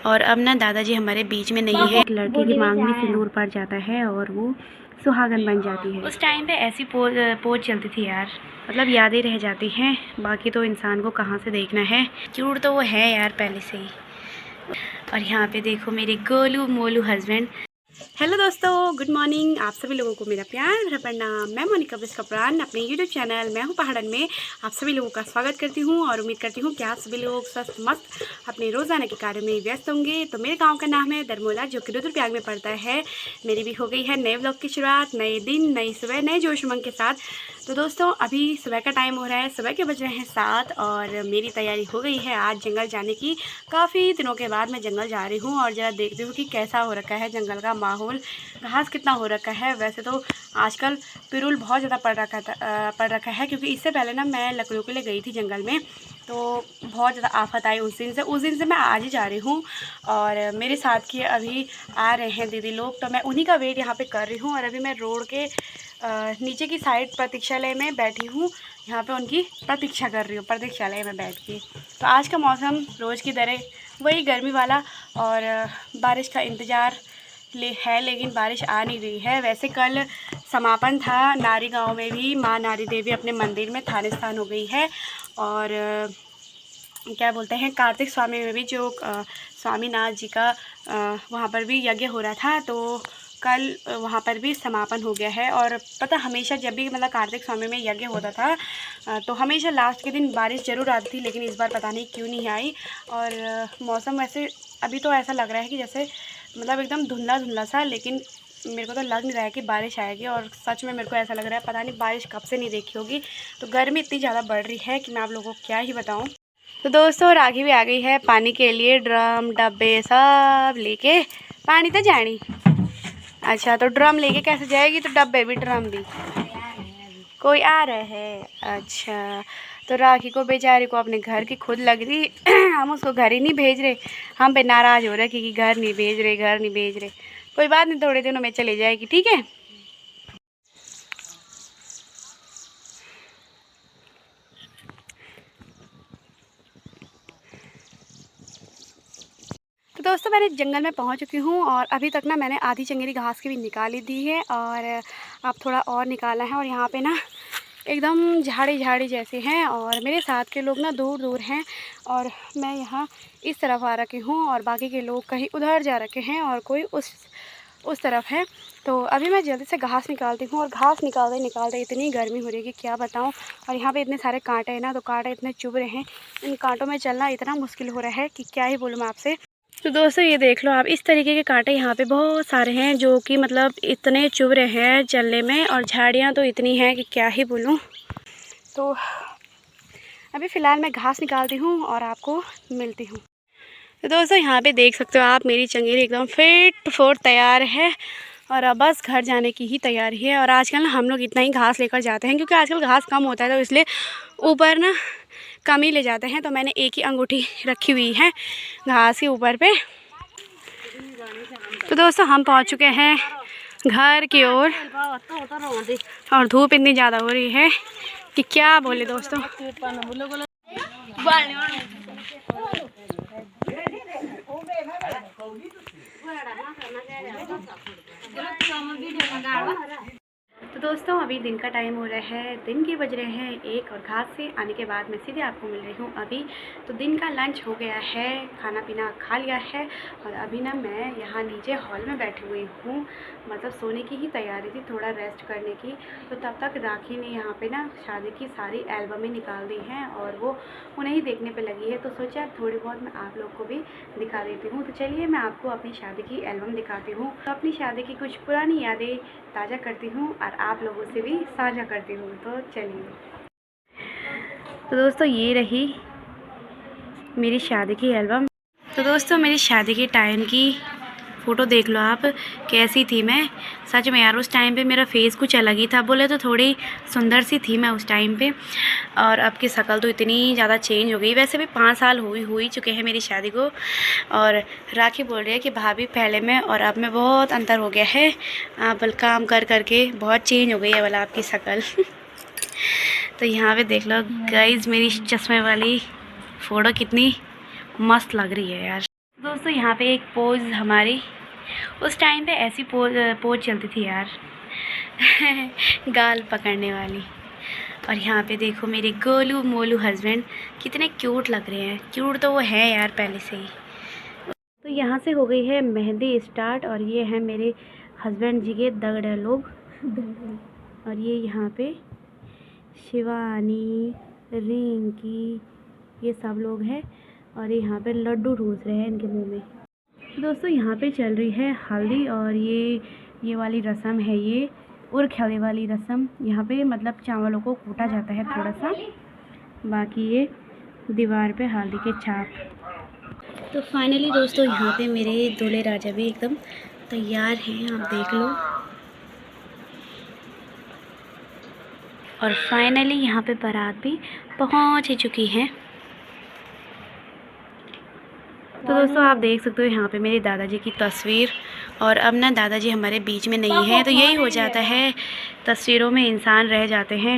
और अब ना दादाजी हमारे बीच में नहीं है। लड़की की मांग में सिंदूर पड़ जाता है और वो सुहागन बन जाती है। उस टाइम पे ऐसी पोज चलती थी यार, मतलब यादें रह जाती हैं। बाकी तो इंसान को कहाँ से देखना है, क्यूट तो वो है यार पहले से ही। और यहाँ पे देखो मेरे गोलू मोलू हस्बैंड। हेलो दोस्तों, गुड मॉर्निंग। आप सभी लोगों को मेरा प्यार भरा प्रणाम। मैं मोनिका कपरान अपने यूट्यूब चैनल मैं हूँ पहाड़न में आप सभी लोगों का स्वागत करती हूँ और उम्मीद करती हूँ कि आप सभी लोग स्वस्थ मस्त अपने रोज़ाना के कार्य में व्यस्त होंगे। तो मेरे गांव का नाम है दरमोला, जो कि रुद्रप्रयाग में पड़ता है। मेरी भी हो गई है नए व्लॉग की शुरुआत, नए दिन, नई सुबह, नए जोश उमंग के साथ। तो दोस्तों अभी सुबह का टाइम हो रहा है, सुबह के बज रहे हैं 7 और मेरी तैयारी हो गई है आज जंगल जाने की। काफ़ी दिनों के बाद मैं जंगल जा रही हूँ और ज़रा देखती हूँ कि कैसा हो रखा है जंगल का माहौल, घास कितना हो रखा है। वैसे तो आजकल पिरुल बहुत ज़्यादा पड़ रखा है, क्योंकि इससे पहले ना मैं लकड़ियों के लिए गई थी जंगल में, तो बहुत ज़्यादा आफत आई उस दिन से मैं आज ही जा रही हूँ। और मेरे साथ की अभी आ रहे हैं दीदी लोग, तो मैं उन्हीं का वेट यहाँ पे कर रही हूँ। और अभी मैं रोड के नीचे की साइड प्रतीक्षालय में बैठी हूँ, यहाँ पे उनकी प्रतीक्षा कर रही हूँ प्रतीक्षालय में बैठ के। तो आज का मौसम रोज़ की तरह वही गर्मी वाला और बारिश का इंतज़ार है, लेकिन बारिश आ नहीं रही है। वैसे कल समापन था नारी गांव में भी, माँ नारी देवी अपने मंदिर में थाने स्थान हो गई है। और क्या बोलते हैं कार्तिक स्वामी में भी जो स्वामीनाथ जी का वहाँ पर भी यज्ञ हो रहा था, तो कल वहाँ पर भी समापन हो गया है। और पता हमेशा जब भी मतलब कार्तिक स्वामी में यज्ञ होता था तो हमेशा लास्ट के दिन बारिश ज़रूर आती थी, लेकिन इस बार पता नहीं क्यों नहीं आई। और मौसम वैसे अभी तो ऐसा लग रहा है कि जैसे मतलब एकदम धुंधला धुंधला सा, लेकिन मेरे को तो लग नहीं रहा है कि बारिश आएगी। और सच में मेरे को ऐसा लग रहा है पता नहीं बारिश कब से नहीं देखी होगी। तो गर्मी इतनी ज़्यादा बढ़ रही है कि मैं आप लोगों को क्या ही बताऊँ। तो दोस्तों राखी भी आ गई है पानी के लिए, ड्रम डब्बे सब लेके। पानी तो जानी अच्छा, तो ड्रम लेके कैसे जाएगी, तो डब्बे भी ड्रम भी कोई आ रहा है। अच्छा, तो राखी को बेचारे को अपने घर की खुद लग रही हम उसको घर ही नहीं भेज रहे, हम पे नाराज़ हो रहे हैं कि घर नहीं भेज रहे, घर नहीं भेज रहे। कोई बात नहीं, थोड़े दिनों में चले जाएगी, ठीक है। तो दोस्तों मैंने जंगल में पहुंच चुकी हूं और अभी तक ना मैंने आधी चंगेरी घास की भी निकाली दी है और अब थोड़ा और निकाला है। और यहाँ पे ना एकदम झाड़ी झाड़ी जैसे हैं और मेरे साथ के लोग ना दूर दूर हैं और मैं यहाँ इस तरफ आ रखी हूँ और बाकी के लोग कहीं उधर जा रखे हैं और कोई उस तरफ है। तो अभी मैं जल्दी से घास निकालती हूँ और घास निकालते निकालते इतनी गर्मी हो रही है कि क्या बताऊँ। और यहाँ पे इतने सारे कांटे हैं ना, तो कांटे इतने चुभ रहे हैं, इन कांटों में चलना इतना मुश्किल हो रहा है कि क्या ही बोलूँ मैं आपसे। तो दोस्तों ये देख लो आप, इस तरीके के कांटे यहाँ पे बहुत सारे हैं जो कि मतलब इतने चुभ रहे हैं चलने में, और झाड़ियाँ तो इतनी हैं कि क्या ही बोलूँ। तो अभी फ़िलहाल मैं घास निकालती हूँ और आपको मिलती हूँ। तो दोस्तों यहाँ पे देख सकते हो आप, मेरी चंगेरी एकदम फिट फोर तैयार है और अब बस घर जाने की ही तैयारी है। और आजकल ना हम लोग इतना ही घास लेकर जाते हैं, क्योंकि आजकल घास कम होता है, तो इसलिए ऊपर ना कम ही ले जाते हैं। तो मैंने एक ही अंगूठी रखी हुई है घास के ऊपर पे। तो दोस्तों हम पहुंच चुके हैं घर की ओर और धूप इतनी ज़्यादा हो रही है कि क्या बोले दोस्तों। तो दोस्तों अभी दिन का टाइम हो रहा है, दिन के बज रहे हैं 1 और घास से आने के बाद मैं सीधे आपको मिल रही हूँ अभी। तो दिन का लंच हो गया है, खाना पीना खा लिया है और अभी ना मैं यहाँ नीचे हॉल में बैठी हुई हूँ, मतलब सोने की ही तैयारी थी, थोड़ा रेस्ट करने की। तो तब तक राखी ने यहाँ पे ना शादी की सारी एल्बमें निकाल दी हैं और वो उन्हें ही देखने पे लगी है। तो सोचा थोड़ी बहुत मैं आप लोग को भी दिखा देती हूँ। तो चलिए मैं आपको अपनी शादी की एल्बम दिखाती हूँ, तो अपनी शादी की कुछ पुरानी यादें ताज़ा करती हूँ और आप लोगों से भी साझा करती हूँ। तो चलिए, तो दोस्तों ये रही मेरी शादी की एल्बम। तो दोस्तों मेरी शादी के टाइम की फ़ोटो देख लो आप, कैसी थी मैं। सच में यार उस टाइम पे मेरा फेस कुछ अलग ही था, बोले तो थोड़ी सुंदर सी थी मैं उस टाइम पे। और अब की शक्ल तो इतनी ज़्यादा चेंज हो गई। वैसे भी 5 साल हो ही चुके हैं मेरी शादी को। और राखी बोल रही है कि भाभी पहले में और अब में बहुत अंतर हो गया है, बल काम कर करके बहुत चेंज हो गई है बोला आपकी शक्ल। तो यहाँ पे देख लो गाइज, मेरी चश्मे वाली फ़ोटो कितनी मस्त लग रही है यार। दोस्तों यहाँ पे एक पोज हमारी उस टाइम पे ऐसी पोज चलती थी यार गाल पकड़ने वाली। और यहाँ पे देखो मेरे गोलू मोलू हस्बैंड कितने क्यूट लग रहे हैं। क्यूट तो वो है यार पहले से ही। तो यहाँ से हो गई है मेहंदी स्टार्ट और ये है मेरे हस्बैंड जी के दगड़ लोग और ये यहाँ पे शिवानी रिंकी ये सब लोग हैं और यहाँ पे लड्डू ठूस रहे हैं इनके मुंह में। दोस्तों यहाँ पे चल रही है हल्दी और ये वाली रस्म है, ये उर्ख वाली रस्म। यहाँ पे मतलब चावलों को कूटा जाता है थोड़ा सा, बाकी ये दीवार पे हल्दी के छाप। तो फाइनली दोस्तों यहाँ पे मेरे दूल्हे राजा भी एकदम तैयार हैं, आप देख लो। और फाइनली यहाँ पे बारात भी पहुँच ही चुकी है। तो दोस्तों आप देख सकते हो यहाँ पे मेरे दादाजी की तस्वीर। और अब ना दादाजी हमारे बीच में नहीं है, तो यही हो जाता है, तस्वीरों में इंसान रह जाते हैं,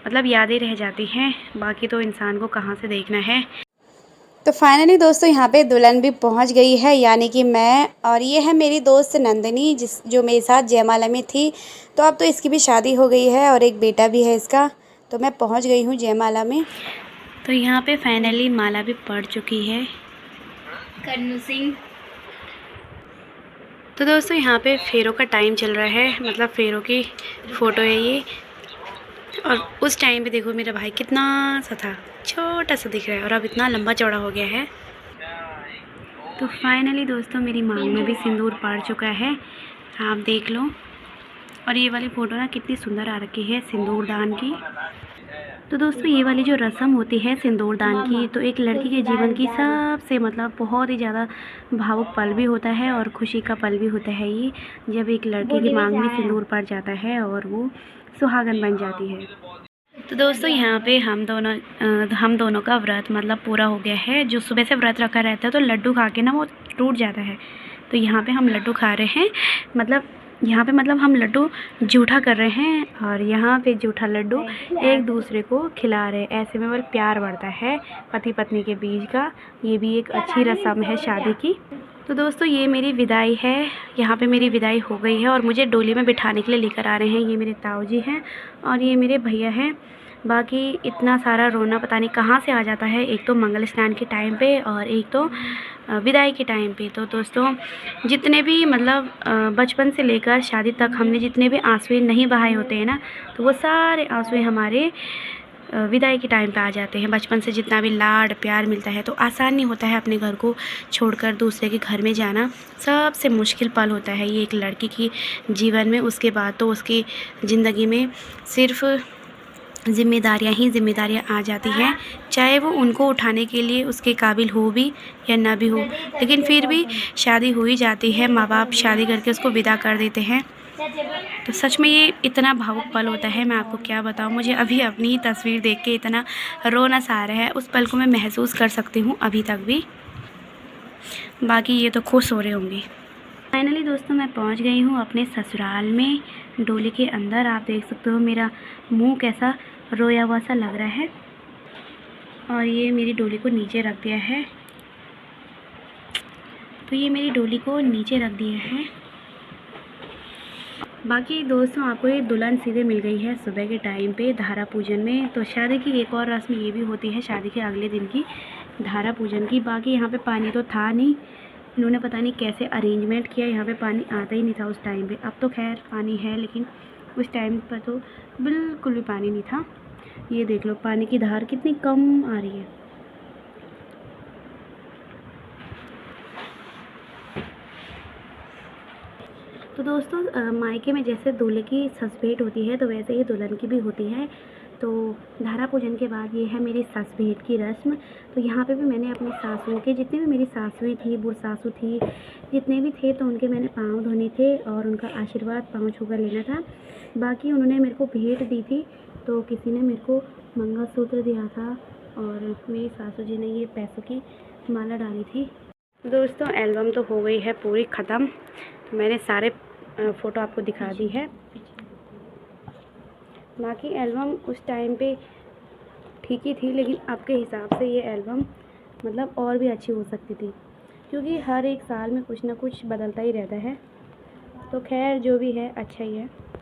मतलब यादें रह जाती हैं, बाकी तो इंसान को कहाँ से देखना है। तो फाइनली दोस्तों यहाँ पे दुल्हन भी पहुँच गई है, यानी कि मैं। और ये है मेरी दोस्त नंदिनी जो मेरे साथ जयमाला में थी। तो अब तो इसकी भी शादी हो गई है और एक बेटा भी है इसका। तो मैं पहुँच गई हूँ जयमाला में। तो यहाँ पे फाइनली माला भी पड़ चुकी है कन्नू सिंह। तो दोस्तों यहाँ पे फेरों का टाइम चल रहा है, मतलब फेरों की फ़ोटो है ये। और उस टाइम पे देखो मेरा भाई कितना सा था, छोटा सा दिख रहा है, और अब इतना लंबा चौड़ा हो गया है। तो फाइनली दोस्तों मेरी मांग में भी सिंदूर पड़ चुका है, आप देख लो। और ये वाली फ़ोटो ना कितनी सुंदर आ रखी है सिंदूर दान की। तो दोस्तों ये वाली जो रस्म होती है सिंदूर दान की, तो एक लड़की के जीवन की सबसे मतलब बहुत ही ज़्यादा भावुक पल भी होता है और खुशी का पल भी होता है ये, जब एक लड़की की मांग में सिंदूर पड़ जाता है और वो सुहागन बन जाती है। तो दोस्तों यहाँ पे हम दोनों का व्रत मतलब पूरा हो गया है। जो सुबह से व्रत रखा रहता है तो लड्डू खा के ना वो टूट जाता है, तो यहाँ पे हम लड्डू खा रहे हैं, मतलब हम लड्डू जूठा कर रहे हैं। और यहाँ पे जूठा लड्डू एक दूसरे को खिला रहे हैं, ऐसे में मतलब प्यार बढ़ता है पति पत्नी के बीच का। ये भी एक अच्छी रस्म है शादी की। तो दोस्तों ये मेरी विदाई है, यहाँ पे मेरी विदाई हो गई है और मुझे डोली में बिठाने के लिए लेकर आ रहे हैं। ये मेरे ताऊ जी हैं और ये मेरे भैया हैं। बाकी इतना सारा रोना पता नहीं कहाँ से आ जाता है, एक तो मंगल स्नान के टाइम पे और एक तो विदाई के टाइम पे। तो दोस्तों जितने भी मतलब बचपन से लेकर शादी तक हमने जितने भी आंसू नहीं बहाए होते हैं ना, तो वो सारे आंसू हमारे विदाई के टाइम पे आ जाते हैं। बचपन से जितना भी लाड प्यार मिलता है, तो आसान नहीं होता है अपने घर को छोड़कर दूसरे के घर में जाना, सबसे मुश्किल पल होता है ये एक लड़की की जीवन में। उसके बाद तो उसकी ज़िंदगी में सिर्फ ज़िम्मेदारियाँ ही ज़िम्मेदारियाँ आ जाती हैं, चाहे वो उनको उठाने के लिए उसके काबिल हो भी या ना भी हो, लेकिन फिर भी शादी हो ही जाती है। माँ बाप शादी करके उसको विदा कर देते हैं। तो सच में ये इतना भावुक पल होता है, मैं आपको क्या बताऊँ। मुझे अभी अपनी ही तस्वीर देख के इतना रोना सा आ रहा है, उस पल को मैं महसूस कर सकती हूँ अभी तक भी। बाकी ये तो खुश हो रहे होंगे। फाइनली दोस्तों मैं पहुँच गई हूँ अपने ससुराल में, डोली के अंदर। आप देख सकते हो मेरा मुँह कैसा रोया हुआ सा लग रहा है। और ये मेरी डोली को नीचे रख दिया है, तो ये मेरी डोली को नीचे रख दिया है। बाकी दोस्तों आपको ये दुल्हन सीधे मिल गई है सुबह के टाइम पे धारा पूजन में। तो शादी की एक और रस्म ये भी होती है शादी के अगले दिन की, धारा पूजन की। बाकी यहाँ पे पानी तो था नहीं, इन्होंने पता नहीं कैसे अरेंजमेंट किया, यहाँ पे पानी आता ही नहीं था उस टाइम पे। अब तो खैर पानी है, लेकिन उस टाइम पर तो बिल्कुल भी पानी नहीं था। ये देख लो पानी की धार कितनी कम आ रही है। तो दोस्तों मायके में जैसे दूल्हे की सस भेंट होती है, तो वैसे ही दुल्हन की भी होती है। तो धारा पूजन के बाद ये है मेरी सस भेंट की रस्म। तो यहाँ पे भी मैंने अपनी सासुओं के, जितने भी मेरी सासुएँ थी, बुढ़ सासू थी, जितने भी थे, तो उनके मैंने पाँव धोने थे और उनका आशीर्वाद पाँव छूकर लेना था। बाकी उन्होंने मेरे को भेंट दी थी, तो किसी ने मेरे को मंगलसूत्र दिया था और मेरी सासू जी ने ये पैसों की माला डाली थी। दोस्तों एल्बम तो हो गई है पूरी ख़त्म, तो मैंने सारे फ़ोटो आपको दिखा दी है। बाकी एल्बम उस टाइम पे ठीक ही थी, लेकिन अब के हिसाब से ये एल्बम मतलब और भी अच्छी हो सकती थी। क्योंकि हर एक साल में कुछ ना कुछ बदलता ही रहता है। तो खैर जो भी है अच्छा ही है।